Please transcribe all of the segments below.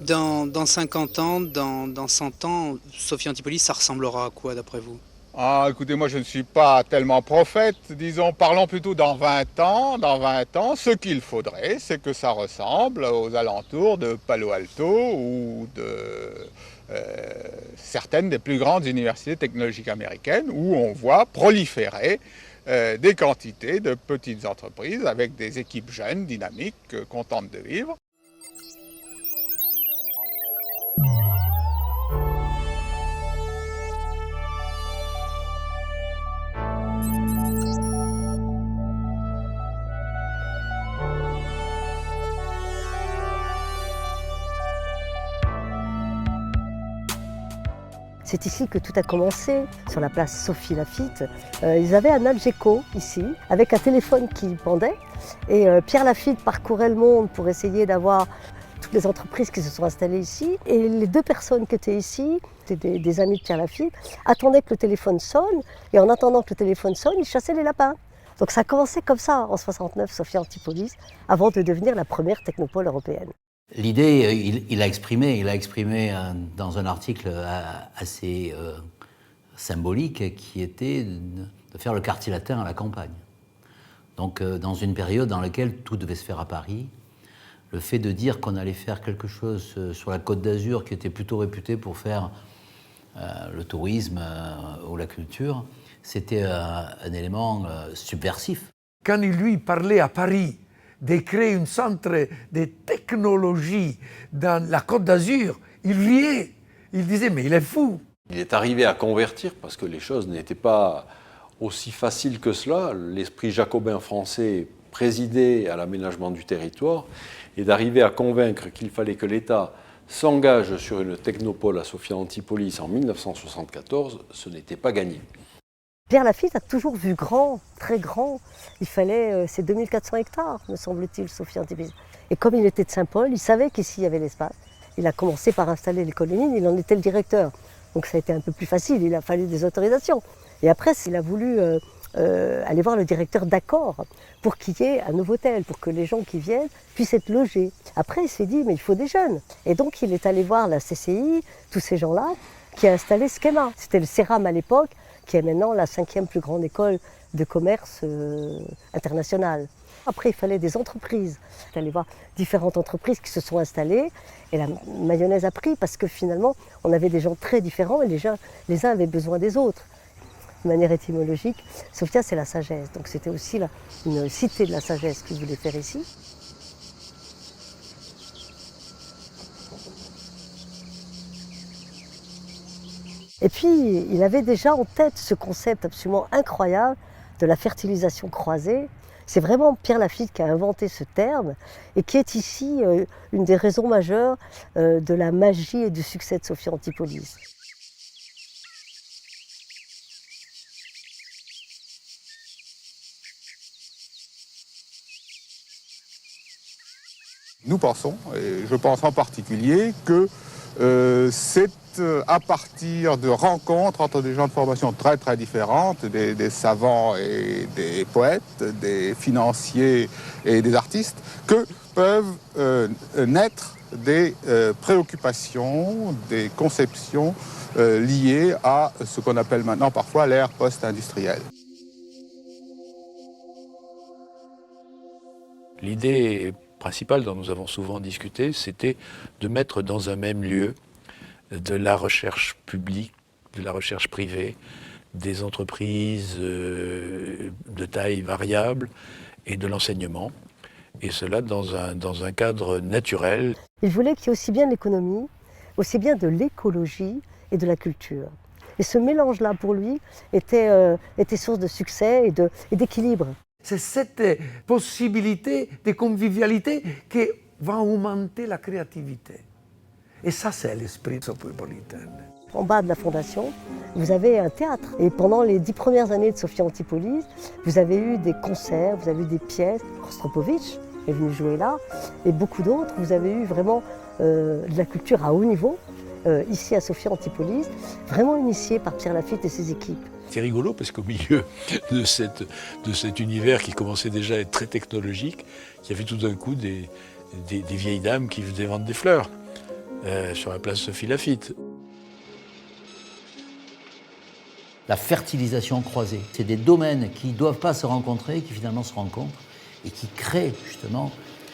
Dans 50 ans, dans 100 ans, Sophie Antipolis, ça ressemblera à quoi d'après vous? Ah, écoutez, moi je ne suis pas tellement prophète, disons, parlons plutôt dans 20 ans. Dans 20 ans, ce qu'il faudrait, c'est que ça ressemble aux alentours de Palo Alto ou de certaines des plus grandes universités technologiques américaines où on voit proliférer des quantités de petites entreprises avec des équipes jeunes, dynamiques, contentes de vivre. C'est ici que tout a commencé, sur la place Sophie Laffitte. Ils avaient un Algeco ici, avec un téléphone qui pendait. Et Pierre Lafitte parcourait le monde pour essayer d'avoir toutes les entreprises qui se sont installées ici. Et les deux personnes qui étaient ici, c'était des amis de Pierre Lafitte, attendaient que le téléphone sonne. Et en attendant que le téléphone sonne, ils chassaient les lapins. Donc ça a commencé comme ça, en 69, Sophia Antipolis, avant de devenir la première technopole européenne. L'idée, il a exprimé dans un article assez symbolique qui était de faire le quartier latin à la campagne. Donc dans une période dans laquelle tout devait se faire à Paris, le fait de dire qu'on allait faire quelque chose sur la Côte d'Azur qui était plutôt réputée pour faire le tourisme ou la culture, c'était un élément subversif. Quand il lui parlait à Paris de créer un centre de technologie dans la Côte d'Azur, il riait. Il disait, mais il est fou. Il est arrivé à convertir parce que les choses n'étaient pas aussi faciles que cela. L'esprit jacobin français présidait à l'aménagement du territoire et d'arriver à convaincre qu'il fallait que l'État s'engage sur une technopole à Sophia Antipolis en 1974, ce n'était pas gagné. Pierre Lafitte a toujours vu grand, très grand. Il fallait ces 2400 hectares, me semble-t-il, Sophie Antipolis. Et comme il était de Saint-Paul, il savait qu'ici il y avait l'espace. Il a commencé par installer les colonies, il en était le directeur. Donc ça a été un peu plus facile, il a fallu des autorisations. Et après, il a voulu aller voir le directeur d'Accor pour qu'il y ait un nouveau hôtel, pour que les gens qui viennent puissent être logés. Après, il s'est dit, mais il faut des jeunes. Et donc il est allé voir la CCI, tous ces gens-là, qui a installé Schema. C'était le CERAM à l'époque, qui est maintenant la 5e plus grande école de commerce internationale. Après, il fallait des entreprises. Il allait voir différentes entreprises qui se sont installées et la mayonnaise a pris parce que finalement, on avait des gens très différents et les uns avaient besoin des autres. De manière étymologique, Sophia, c'est la sagesse. Donc c'était aussi une cité de la sagesse qu'il voulait faire ici. Et puis, il avait déjà en tête ce concept absolument incroyable de la fertilisation croisée. C'est vraiment Pierre Lafitte qui a inventé ce terme et qui est ici une des raisons majeures de la magie et du succès de Sophia Antipolis. Nous pensons, et je pense en particulier, que c'est à partir de rencontres entre des gens de formation très très différentes, des savants et des poètes, des financiers et des artistes, que peuvent naître des préoccupations, des conceptions liées à ce qu'on appelle maintenant parfois l'ère post-industrielle. L'idée principale dont nous avons souvent discuté, c'était de mettre dans un même lieu de la recherche publique, de la recherche privée, des entreprises de taille variable et de l'enseignement, et cela dans un cadre naturel. Il voulait qu'il y ait aussi bien de l'économie, aussi bien de l'écologie et de la culture. Et ce mélange-là, pour lui, était source de succès et d'équilibre. C'est cette possibilité de convivialité qui va augmenter la créativité. Et ça, c'est l'esprit sophiopolitain. En bas de la fondation, vous avez un théâtre. Et pendant les 10 premières années de Sophia Antipolis, vous avez eu des concerts, vous avez eu des pièces. Rostropovitch est venu jouer là, et beaucoup d'autres. Vous avez eu vraiment de la culture à haut niveau. ici à Sophia Antipolis, vraiment initié par Pierre Lafitte et ses équipes. C'est rigolo parce qu'au milieu de cet univers qui commençait déjà à être très technologique, il y avait tout d'un coup des vieilles dames qui venaient vendre des fleurs sur la place Sophie Lafitte. La fertilisation croisée, c'est des domaines qui ne doivent pas se rencontrer, qui finalement se rencontrent et qui créent justement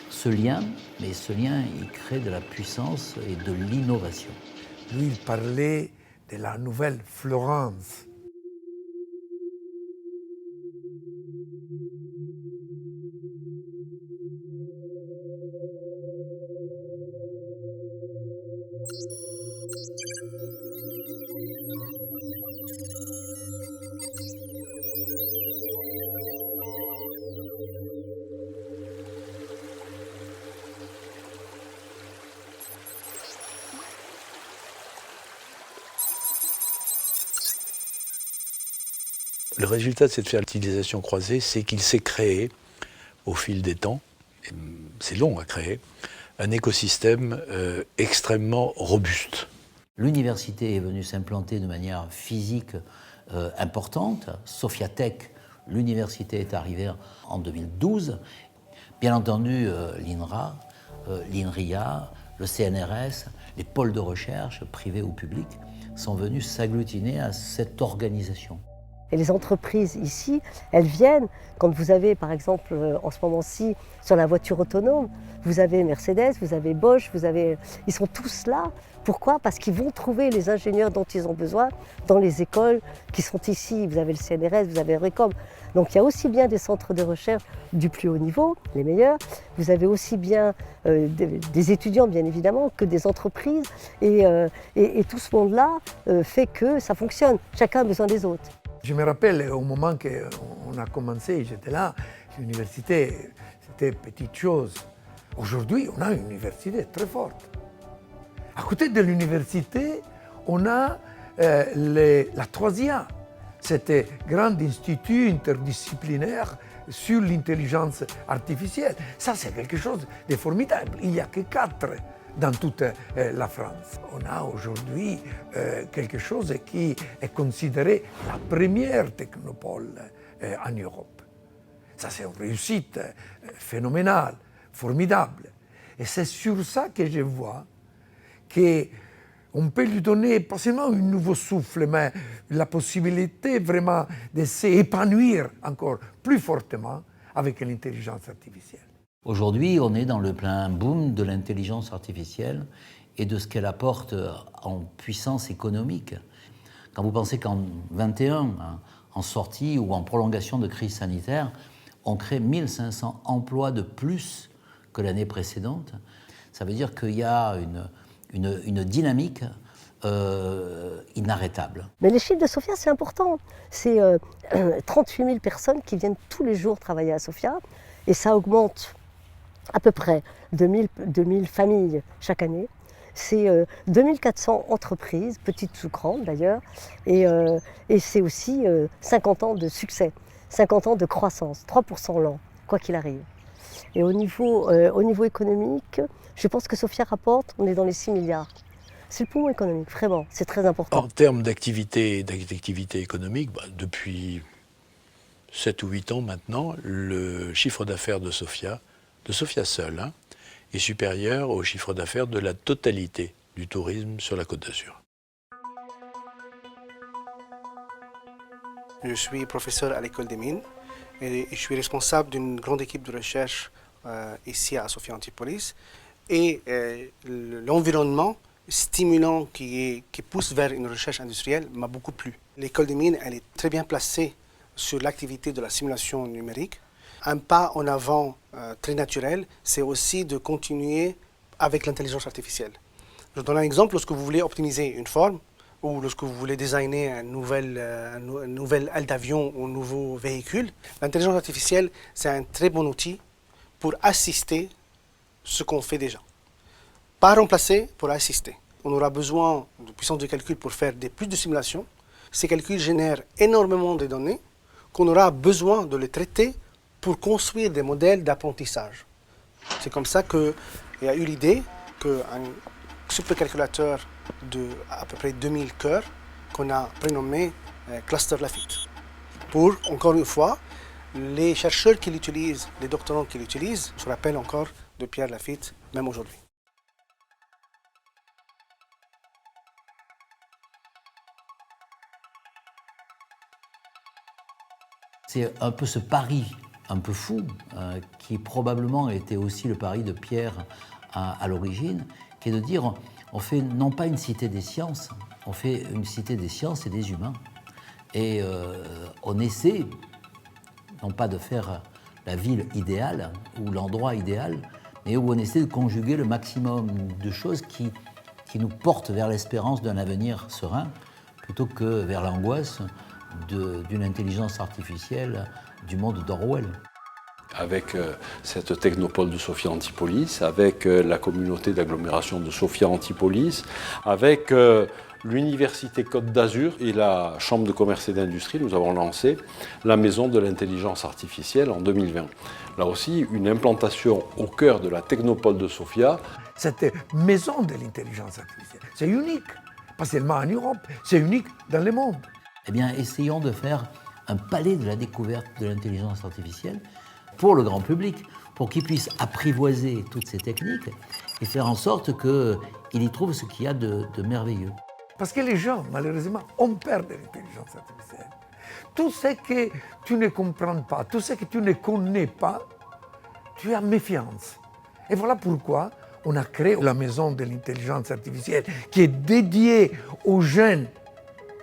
ce lien, mais ce lien, il crée de la puissance et de l'innovation. Lui, il parlait de la nouvelle Florence. Le résultat de cette fertilisation croisée, c'est qu'il s'est créé, au fil des temps, et c'est long à créer, un écosystème extrêmement robuste. L'université est venue s'implanter de manière physique importante. Sophia Tech, l'université est arrivée en 2012. Bien entendu, l'INRA, l'INRIA, le CNRS, les pôles de recherche, privés ou publics, sont venus s'agglutiner à cette organisation. Et les entreprises ici, elles viennent, quand vous avez par exemple en ce moment-ci sur la voiture autonome, vous avez Mercedes, vous avez Bosch, ils sont tous là. Pourquoi? Parce qu'ils vont trouver les ingénieurs dont ils ont besoin dans les écoles qui sont ici. Vous avez le CNRS, vous avez RECOM. Donc il y a aussi bien des centres de recherche du plus haut niveau, les meilleurs. Vous avez aussi bien des étudiants, bien évidemment, que des entreprises. Et tout ce monde-là fait que ça fonctionne. Chacun a besoin des autres. Je me rappelle au moment qu'on a commencé, j'étais là, l'université, c'était petite chose. Aujourd'hui, on a une université très forte. À côté de l'université, on a la 3IA, cet grand institut interdisciplinaire sur l'intelligence artificielle. Ça, c'est quelque chose de formidable. Il n'y a que 4 dans toute la France. On a aujourd'hui quelque chose qui est considéré la première technopole en Europe. Ça, c'est une réussite phénoménale, formidable. Et c'est sur ça que je vois qu'on peut lui donner pas seulement un nouveau souffle, mais la possibilité vraiment de s'épanouir encore plus fortement avec l'intelligence artificielle. Aujourd'hui, on est dans le plein boom de l'intelligence artificielle et de ce qu'elle apporte en puissance économique. Quand vous pensez qu'en 2021, en sortie ou en prolongation de crise sanitaire, on crée 1500 emplois de plus que l'année précédente, ça veut dire qu'il y a une dynamique inarrêtable. Mais les chiffres de Sophia, c'est important. C'est 38 000 personnes qui viennent tous les jours travailler à Sophia et ça augmente à peu près 2000 familles chaque année. C'est 2400 entreprises, petites ou grandes d'ailleurs, et c'est aussi 50 ans de succès, 50 ans de croissance, 3% l'an, quoi qu'il arrive. Et au niveau économique, je pense que Sophia rapporte, on est dans les 6 milliards. C'est le poumon économique, vraiment, c'est très important. En termes d'activité économique, depuis 7 ou 8 ans maintenant, le chiffre d'affaires de Sophia seule, est supérieur au chiffre d'affaires de la totalité du tourisme sur la Côte d'Azur. Je suis professeur à l'école des mines et je suis responsable d'une grande équipe de recherche ici à Sophia Antipolis. Et l'environnement stimulant qui pousse vers une recherche industrielle m'a beaucoup plu. L'école des mines, elle est très bien placée sur l'activité de la simulation numérique. Un pas en avant très naturel, c'est aussi de continuer avec l'intelligence artificielle. Je donne un exemple, lorsque vous voulez optimiser une forme ou lorsque vous voulez designer une nouvelle aile d'avion ou un nouveau véhicule, l'intelligence artificielle, c'est un très bon outil pour assister ce qu'on fait déjà. Pas remplacer, pour assister. On aura besoin de puissance de calcul pour faire plus de simulations. Ces calculs génèrent énormément de données qu'on aura besoin de les traiter pour construire des modèles d'apprentissage. C'est comme ça qu'il y a eu l'idée qu'un supercalculateur de à peu près 2000 cœurs qu'on a prénommé Cluster Lafitte. Pour, encore une fois, les chercheurs qui l'utilisent, les doctorants qui l'utilisent, se rappellent encore de Pierre Lafitte, même aujourd'hui. C'est un peu ce pari un peu fou, qui probablement était aussi le pari de Pierre à l'origine, qui est de dire on fait non pas une cité des sciences, on fait une cité des sciences et des humains. Et on essaie, non pas de faire la ville idéale ou l'endroit idéal, mais où on essaie de conjuguer le maximum de choses qui nous portent vers l'espérance d'un avenir serein, plutôt que vers l'angoisse d'une intelligence artificielle du monde d'Orwell. Avec cette technopole de Sophia Antipolis, avec la communauté d'agglomération de Sophia Antipolis, avec l'Université Côte d'Azur et la Chambre de commerce et d'industrie, nous avons lancé la Maison de l'intelligence artificielle en 2020. Là aussi, une implantation au cœur de la technopole de Sophia. Cette maison de l'intelligence artificielle, c'est unique, pas seulement en Europe, c'est unique dans le monde. Eh bien, essayons de faire un palais de la découverte de l'intelligence artificielle pour le grand public, pour qu'il puisse apprivoiser toutes ces techniques et faire en sorte qu'il y trouve ce qu'il y a de merveilleux. Parce que les gens, malheureusement, ont peur de l'intelligence artificielle. Tout ce que tu ne comprends pas, tout ce que tu ne connais pas, tu as méfiance. Et voilà pourquoi on a créé la maison de l'intelligence artificielle qui est dédiée aux jeunes,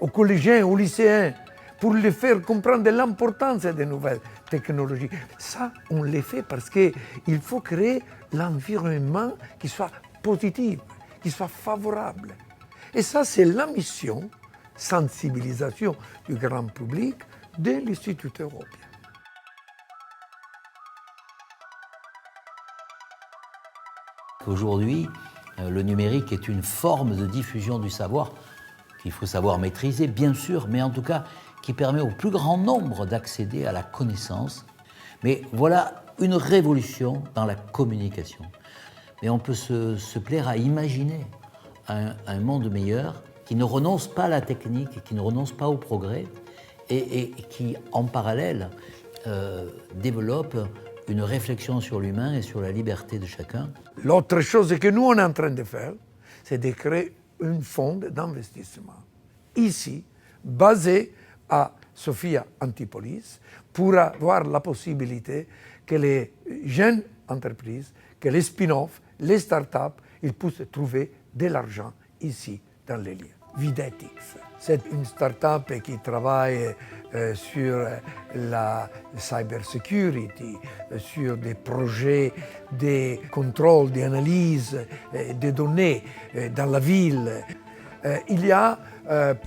aux collégiens, aux lycéens, pour les faire comprendre l'importance des nouvelles technologies. Ça, on le fait parce qu'il faut créer l'environnement qui soit positif, qui soit favorable. Et ça, c'est la mission, sensibilisation du grand public de l'Institut européen. Aujourd'hui, le numérique est une forme de diffusion du savoir qu'il faut savoir maîtriser, bien sûr, mais en tout cas qui permet au plus grand nombre d'accéder à la connaissance. Mais voilà une révolution dans la communication. Mais on peut se plaire à imaginer un monde meilleur qui ne renonce pas à la technique, qui ne renonce pas au progrès et qui, en parallèle, développe une réflexion sur l'humain et sur la liberté de chacun. L'autre chose que nous, on est en train de faire, c'est de créer un fonds d'investissement, ici, basé à Sophia Antipolis, pour avoir la possibilité que les jeunes entreprises, que les spin-offs, les start-up, ils puissent trouver de l'argent ici, dans les lieux. Videtix, c'est une start-up qui travaille sur la cybersecurity, sur des projets de contrôle, d'analyse des données dans la ville. Il y a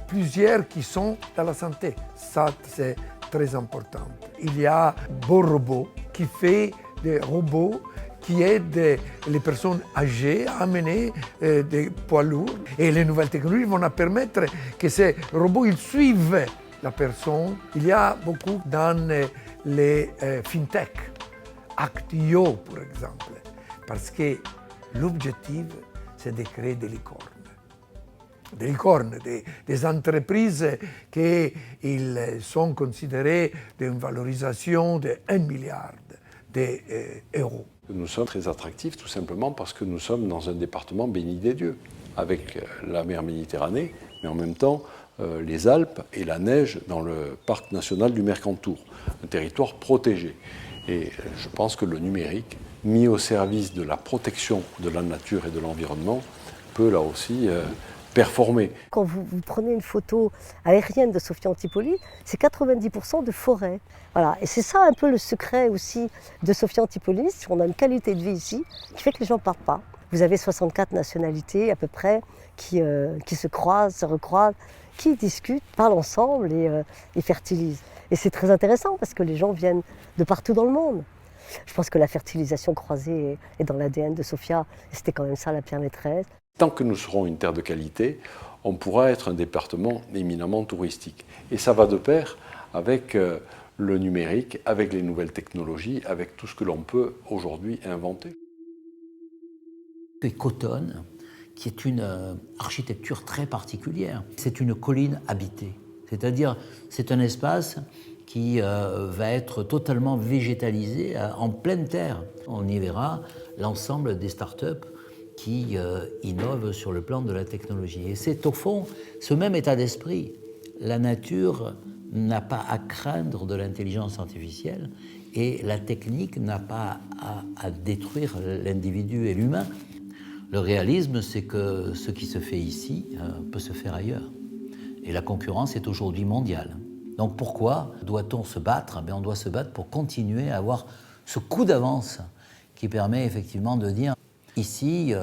plusieurs qui sont dans la santé. Ça, c'est très important. Il y a BoRobot qui fait des robots qui aident les personnes âgées à amener des poids lourds. Et les nouvelles technologies vont permettre que ces robots ils suivent la personne. Il y a beaucoup dans les fintech, Actio par exemple, parce que l'objectif, c'est de créer des licornes. Des licornes, des entreprises qui sont considérées d'une valorisation de 1 milliard d'euros. Nous sommes très attractifs tout simplement parce que nous sommes dans un département béni des dieux, avec la mer Méditerranée, mais en même temps les Alpes et la neige dans le parc national du Mercantour, un territoire protégé. Et je pense que le numérique, mis au service de la protection de la nature et de l'environnement, peut là aussi performer. Quand vous prenez une photo aérienne de Sophia Antipolis, c'est 90% de forêt. Voilà. Et c'est ça un peu le secret aussi de Sophia Antipolis. On a une qualité de vie ici qui fait que les gens ne partent pas. Vous avez 64 nationalités à peu près qui se croisent, se recroisent, qui discutent, parlent ensemble et fertilisent. Et c'est très intéressant parce que les gens viennent de partout dans le monde. Je pense que la fertilisation croisée est dans l'ADN de Sophia. Et c'était quand même ça la pierre maîtresse. Tant que nous serons une terre de qualité, on pourra être un département éminemment touristique. Et ça va de pair avec le numérique, avec les nouvelles technologies, avec tout ce que l'on peut aujourd'hui inventer. Et Cotone, qui est une architecture très particulière. C'est une colline habitée, c'est-à-dire c'est un espace qui va être totalement végétalisé en pleine terre. On y verra l'ensemble des startups qui innovent sur le plan de la technologie. Et c'est au fond ce même état d'esprit. La nature n'a pas à craindre de l'intelligence artificielle et la technique n'a pas à détruire l'individu et l'humain. Le réalisme, c'est que ce qui se fait ici peut se faire ailleurs. Et la concurrence est aujourd'hui mondiale. Donc pourquoi doit-on se battre? On doit se battre pour continuer à avoir ce coup d'avance qui permet effectivement de dire ici,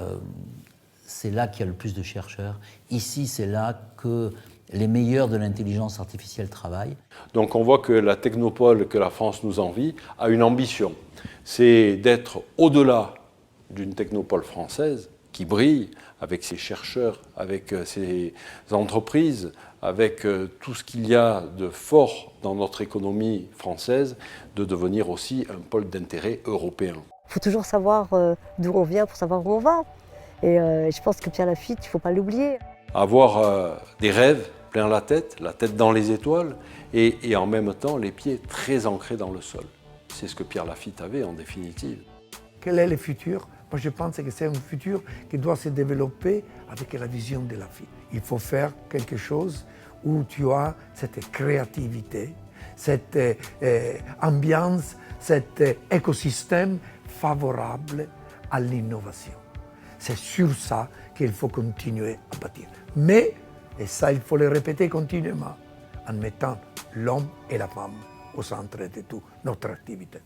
c'est là qu'il y a le plus de chercheurs. Ici, c'est là que les meilleurs de l'intelligence artificielle travaillent. Donc on voit que la technopole que la France nous envie a une ambition. C'est d'être au-delà d'une technopole française qui brille avec ses chercheurs, avec ses entreprises, avec tout ce qu'il y a de fort dans notre économie française, de devenir aussi un pôle d'intérêt européen. Il faut toujours savoir d'où on vient pour savoir où on va. Et je pense que Pierre Lafitte, il ne faut pas l'oublier. Avoir des rêves plein la tête dans les étoiles, et en même temps les pieds très ancrés dans le sol. C'est ce que Pierre Lafitte avait en définitive. Quel est le futur? Moi je pense que c'est un futur qui doit se développer avec la vision de Lafitte. Il faut faire quelque chose où tu as cette créativité, cette ambiance, cet écosystème favorable à l'innovation. C'est sur ça qu'il faut continuer à bâtir. Mais, et ça il faut le répéter continuellement, en mettant l'homme et la femme au centre de toute notre activité.